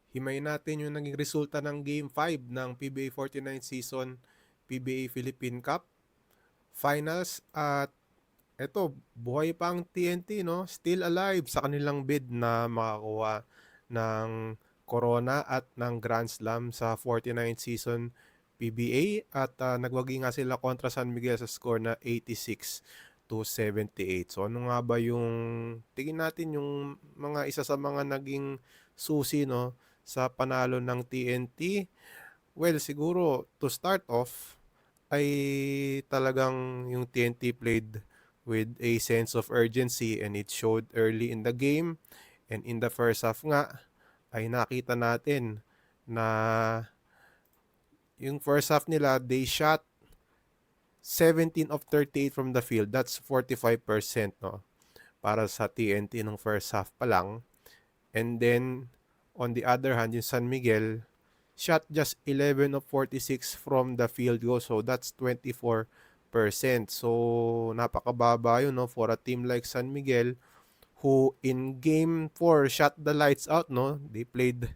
Himayin natin yung naging resulta ng Game 5 ng PBA 49 season PBA Philippine Cup Finals at eto, buhay pa ang TNT, no? Still alive sa kanilang bid na makakuha ng Corona at ng Grand Slam sa 49th season PBA at nagwagi nga sila kontra San Miguel sa score na 86-78. So ano nga ba yung tingin natin yung mga isa sa mga naging susi, no, sa panalo ng TNT? Well, siguro to start off ay talagang yung TNT played with a sense of urgency and it showed early in the game, and in the first half nga ay nakita natin na yung first half nila they shot 17 of 38 from the field. That's 45%, no, para sa TNT nung first half pa lang. And then on the other hand, yung San Miguel shot just 11 of 46 from the field goal. So that's 24%. So napakababa yun, no, for a team like San Miguel who in game 4 shot the lights out, no. They played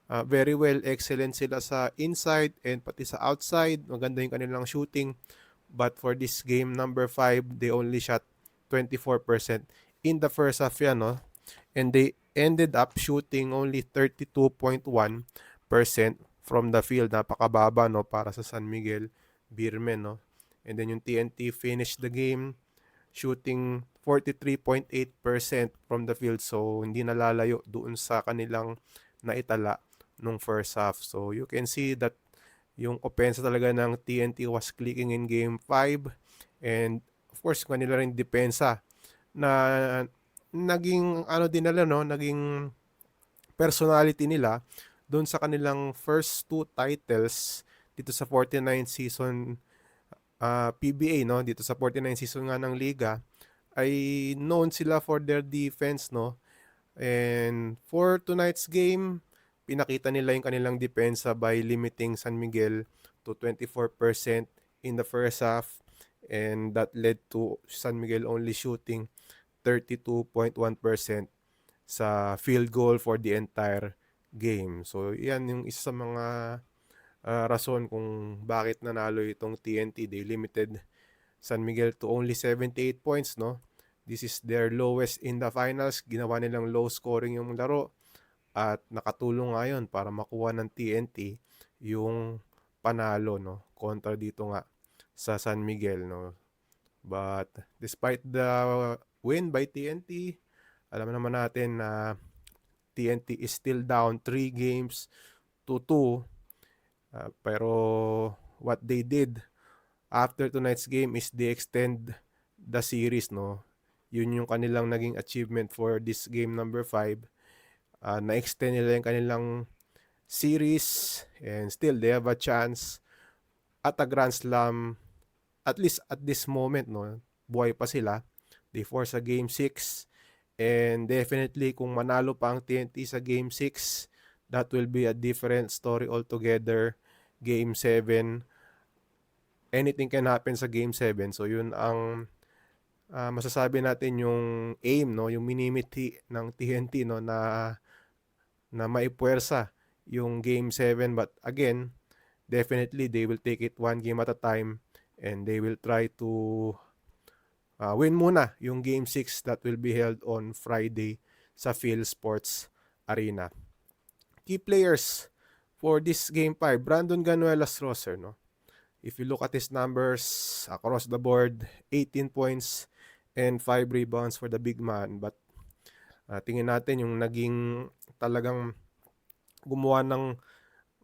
very well. Excellent sila sa inside and pati sa outside. Maganda yung kanilang shooting. But for this game number 5, they only shot 24% in the first half yan, no. And they ended up shooting only 32.1% from the field. Napakababa, no, para sa San Miguel Beermen, no. And then yung TNT finished the game shooting 43.8% from the field. So hindi nalalayo doon sa kanilang naitala nung first half. So you can see that yung opensa talaga ng TNT was clicking in game 5, and of course kanila rin depensa na naging ano din nila, no, naging personality nila doon sa kanilang first two titles dito sa 49 season PBA, no, dito sa 49 season nga ng liga ay known sila for their defense, no. And for tonight's game, pinakita nila yung kanilang depensa by limiting San Miguel to 24% in the first half, and that led to San Miguel only shooting 32.1% sa field goal for the entire game. So yan yung isa sa mga rason kung bakit nanalo itong TNT. They limited San Miguel to only 78 points, no. This is their lowest in the finals. Ginawa nilang low scoring yung laro at nakatulong nga yun para makuha ng TNT yung panalo, no, kontra dito nga sa San Miguel, no. But despite the win by TNT, alam naman natin na TNT is still down 3 games to 2. Pero what they did after tonight's game is they extend the series, no. Yun yung kanilang naging achievement for this game number 5. Na-extend nila yung kanilang series and still they have a chance at a Grand Slam, at least at this moment, no. Buhay pa sila. They force a game 6, and definitely kung manalo pa ang TNT sa game 6, that will be a different story altogether. Game 7, anything can happen sa game 7. So yun ang masasabi natin yung aim, no, yung minimiti ng TNT, no, na maipuwersa yung game 7. But again, definitely they will take it one game at a time and they will try to win muna yung game 6 that will be held on Friday sa Phil Sports Arena. Key players for this game 5, Brandon Ganuelas Roser, no. If you look at his numbers across the board, 18 points and 5 rebounds for the big man. But tingin natin yung naging talagang gumawa ng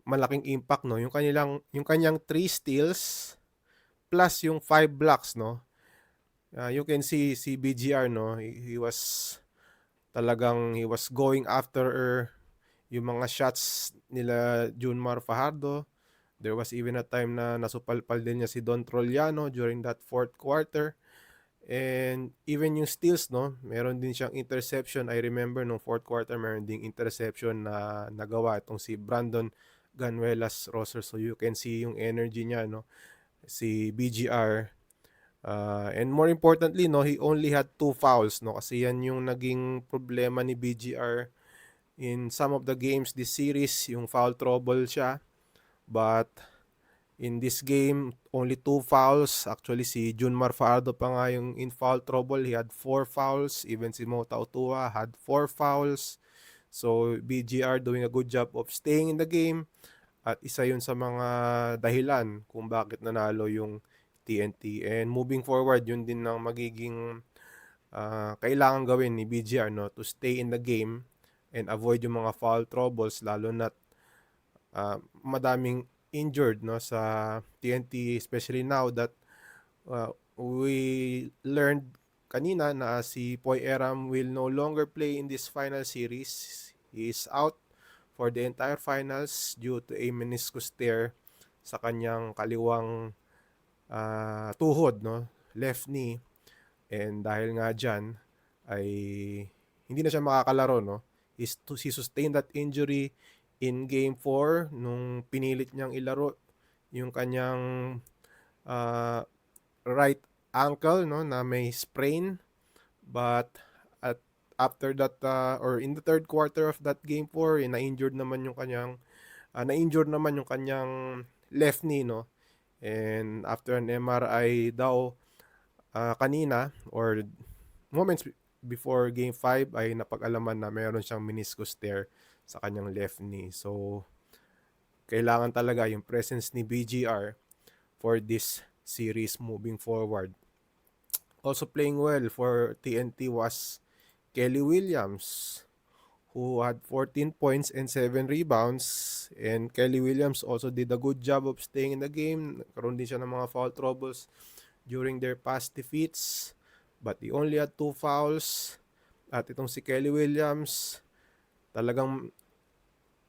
malaking impact, no, yung kanyang 3 steals plus yung 5 blocks, no. You can see si BGR, no, he was going after yung mga shots nila Junmar Fajardo. There was even a time na nasupalpal din niya si Don Trollano during that fourth quarter. And even yung steals, no, meron din siyang interception. I remember nung fourth quarter, meron ding interception na nagawa itong si Brandon Ganuelas Roser. So you can see yung energy niya, no, si BGR. And more importantly, no, he only had 2 fouls, no, kasi yan yung naging problema ni BGR in some of the games this series, yung foul trouble siya. But in this game, only 2 fouls. Actually, si Junmar Fajardo pa nga yung in foul trouble. He had 4 fouls. Even si Mota Otua had 4 fouls. So, BGR doing a good job of staying in the game. At isa yun sa mga dahilan kung bakit nanalo yung TNT. And moving forward, yun din ang magiging kailangan gawin ni BGR, no, to stay in the game and avoid yung mga foul troubles, lalo na madaming injured, no, sa TNT, especially now that we learned kanina na si Poy Eram will no longer play in this final series. He is out for the entire finals due to a meniscus tear sa kanyang kaliwang tuhod, no, left knee. And dahil nga dyan, ay hindi na siya makakalaro, no? He sustained that injury in Game 4 nung pinilit niyang ilaro yung kanyang right ankle, no, na may sprain. But after that, or in the third quarter of that Game 4, na-injured naman yung kanyang left knee, no? And after an MRI daw, kanina or moments before Game 5 ay napag-alaman na meron siyang meniscus tear sa kanyang left knee. So, kailangan talaga yung presence ni BGR for this series moving forward. Also playing well for TNT was Kelly Williams, who had 14 points and 7 rebounds. And Kelly Williams also did a good job of staying in the game. Nagkaroon din siya ng mga foul troubles during their past defeats. But he only had 2 fouls. At itong si Kelly Williams, talagang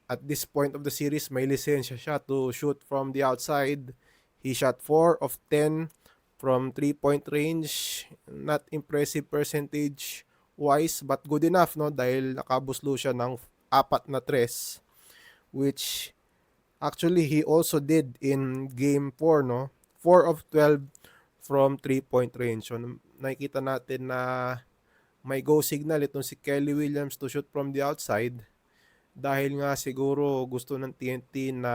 at this point of the series, may lisensya siya to shoot from the outside. He shot 4 of 10 from 3-point range. Not impressive percentage wise, but good enough, no? Dahil nakabuslo siya ng 4 na tres, which actually he also did in Game 4, no? 4 of 12 from 3-point range. So, nakikita natin na may go signal itong si Kelly Williams to shoot from the outside, dahil nga siguro gusto ng TNT na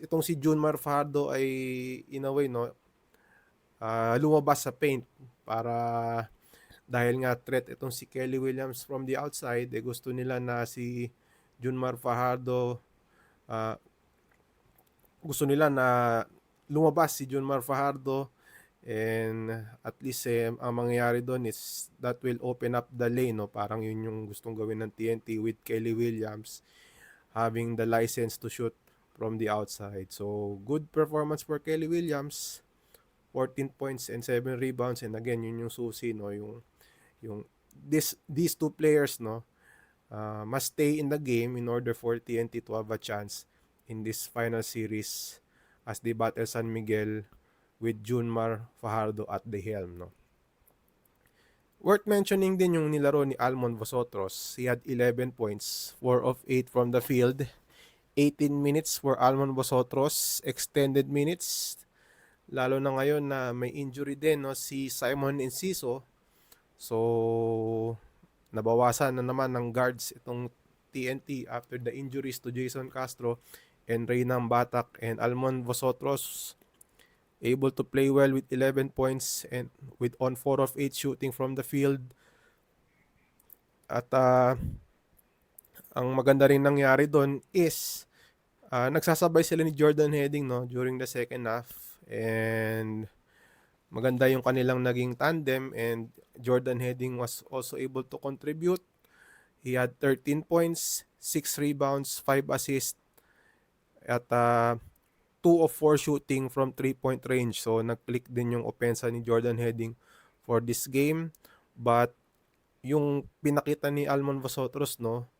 itong si Junmar Fajardo ay in a way, no, lumabas sa paint para dahil nga threat itong si Kelly Williams from the outside, gusto nila na si Junmar Fajardo, gusto nila na lumabas si Junmar Fajardo. And at least ang mangyayari doon is that will open up the lane, no? Parang yun yung gustong gawin ng TNT with Kelly Williams having the license to shoot from the outside. So good performance for Kelly Williams, 14 points and 7 rebounds. And again, yun yung susi, no, yung these two players, no, must stay in the game in order for TNT to have a chance in this final series as they battle San Miguel with Junmar Fajardo at the helm, no. Worth mentioning din yung nilaro ni Almon Vosotros. He had 11 points, 4 of 8 from the field. 18 minutes for Almon Vosotros, extended minutes. Lalo na ngayon na may injury din, no, si Simon Enciso. So, nabawasan na naman ng guards itong TNT after the injuries to Jason Castro and Reynam Batak. And Almon Vosotros able to play well with 11 points and with on 4 of 8 shooting from the field. At ang maganda rin nangyari doon is nagsasabay sila ni Jordan Heading, no, during the second half. And maganda yung kanilang naging tandem, and Jordan Heading was also able to contribute. He had 13 points, 6 rebounds, 5 assists, at 2 of 4 shooting from 3-point range. So, nag-click din yung opensa ni Jordan Heading for this game. But, yung pinakita ni Almon Vosotros, no,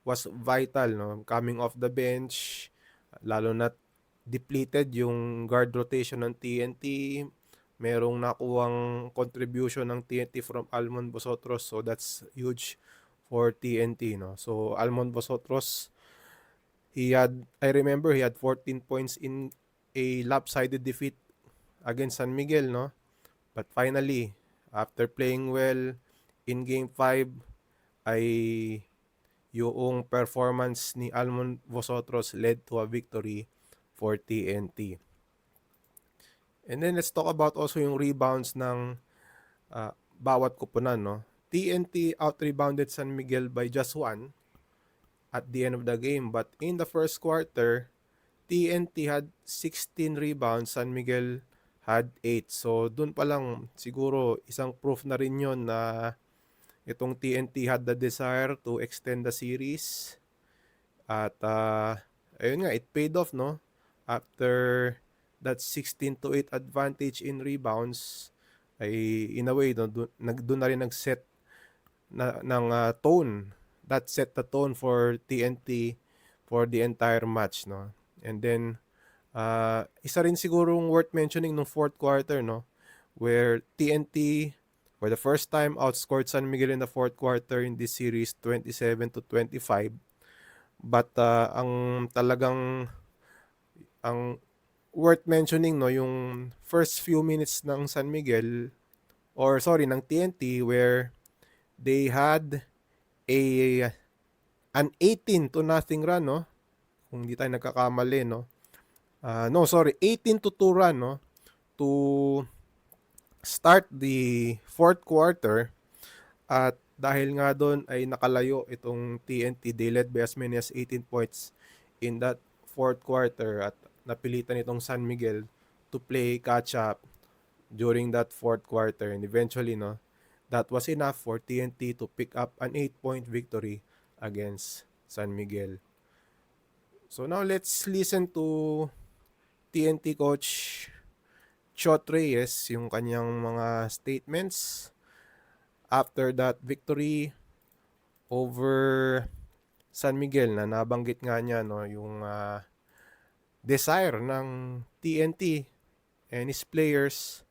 was vital, no, coming off the bench, lalo na depleted yung guard rotation ng TNT. Merong nakuwang contribution ng TNT from Almon Vosotros. So, that's huge for TNT, no. So, Almon Vosotros, I remember he had 14 points in a lopsided defeat against San Miguel, no? But finally, after playing well in Game 5, ay yung performance ni Almon Vosotros led to a victory for TNT. And then let's talk about also yung rebounds ng bawat kupunan, no? TNT out-rebounded San Miguel by just 1 at the end of the game. But in the first quarter, TNT had 16 rebounds, San Miguel had 8. So, dun pa lang siguro isang proof na rin yun na itong TNT had the desire to extend the series. At ayun nga, it paid off, no? After that 16-8 advantage in rebounds, ay in a way, no, doon na rin nag-set ng tone. That set the tone for TNT for the entire match, no? And then, isa rin sigurong worth mentioning nung fourth quarter, no? Where TNT, for the first time, outscored San Miguel in the fourth quarter in this series, 27-25. But ang worth mentioning, no, yung first few minutes ng San Miguel, or sorry, ng TNT, where they had an 18-0 run, no? Kung hindi tayo nagkakamali, no? No, sorry, 18-2 run, no? To start the fourth quarter. At dahil nga doon ay nakalayo itong TNT, they led by as many as 18 points in that fourth quarter at napilitan itong San Miguel to play catch up during that fourth quarter, and eventually, no, that was enough for TNT to pick up an 8-point victory against San Miguel. So now let's listen to TNT coach Chot Reyes, yung kanyang mga statements after that victory over San Miguel, na nabanggit nga niya, no, yung desire ng TNT and his players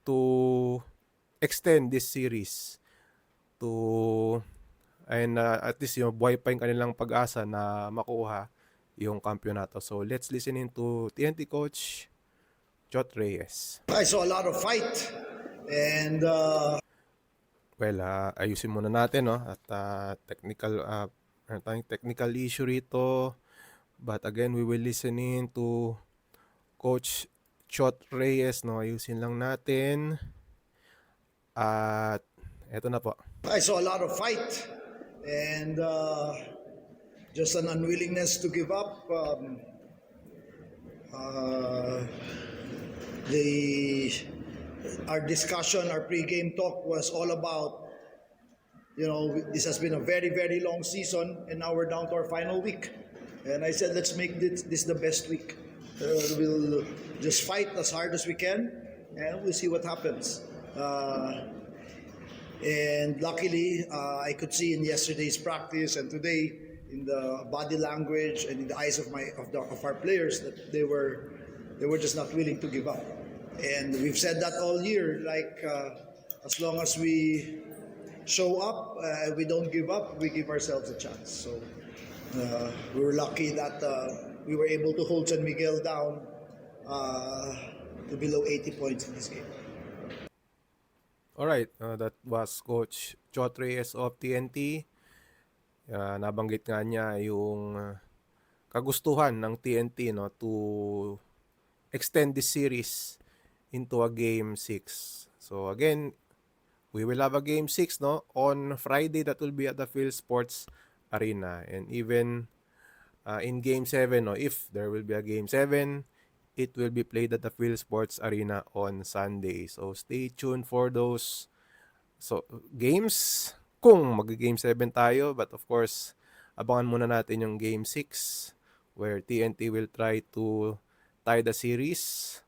to extend this series to, and at least yung buhay pa yung kanilang pag-asa na makuha yung kampyonato. So let's listen into TNT coach Chot Reyes. I saw a lot of fight and Well, ayusin muna natin, no, at technical issue rito. But again, we will listen in to Coach Chot Reyes, no. Ayusin lang natin. At eto na po. I saw a lot of fight and just an unwillingness to give up. Our discussion, our pre-game talk was all about, this has been a very, very long season and now we're down to our final week. And I said, let's make this the best week. We'll just fight as hard as we can and we'll see what happens. And luckily, I could see in yesterday's practice and today in the body language and in the eyes of our players that they were just not willing to give up. And we've said that all year. Like as long as we show up, we don't give up. We give ourselves a chance. So we were lucky that we were able to hold San Miguel down to below 80 points in this game. Alright, that was Coach Chot Reyes of TNT. Nabanggit nga niya yung kagustuhan ng TNT, no, to extend this series into a Game 6. So again, we will have a Game 6, no, on Friday. That will be at the Phil Sports Arena. And even in Game 7, no, if there will be a Game 7, it will be played at the Phil Sports Arena on Sunday. So stay tuned for those games kung mag-Game 7 tayo. But of course, abangan muna natin yung Game 6 where TNT will try to tie the series.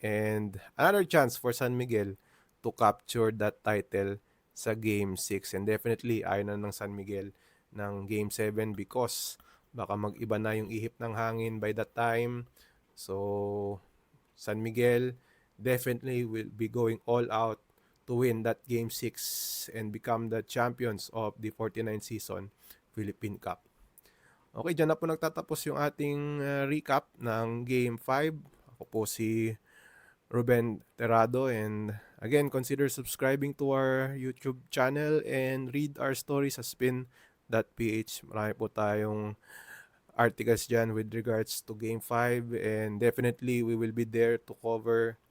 And another chance for San Miguel to capture that title sa Game 6. And definitely, ayaw na ng San Miguel ng Game 7 because baka mag-iba na yung ihip ng hangin by that time. So, San Miguel definitely will be going all out to win that Game 6 and become the champions of the 49th season Philippine Cup. Okay, dyan na po nagtatapos yung ating recap ng Game 5. Ako po si Ruben Terrado. And again, consider subscribing to our YouTube channel and read our stories sa spin.ph. Marami po tayong articles dyan with regards to Game 5, and definitely we will be there to cover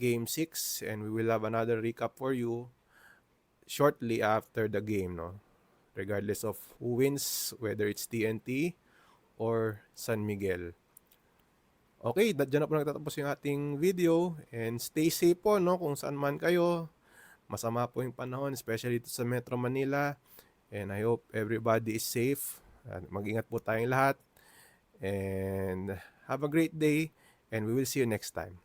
Game 6, and we will have another recap for you shortly after the game, no? Regardless of who wins, whether it's TNT or San Miguel. Okay, dyan na po nagtatapos yung ating video, and stay safe po, no, kung saan man kayo. Masama po yung panahon, especially dito sa Metro Manila, and I hope everybody is safe. Mag-ingat po tayong lahat, and have a great day, and we will see you next time.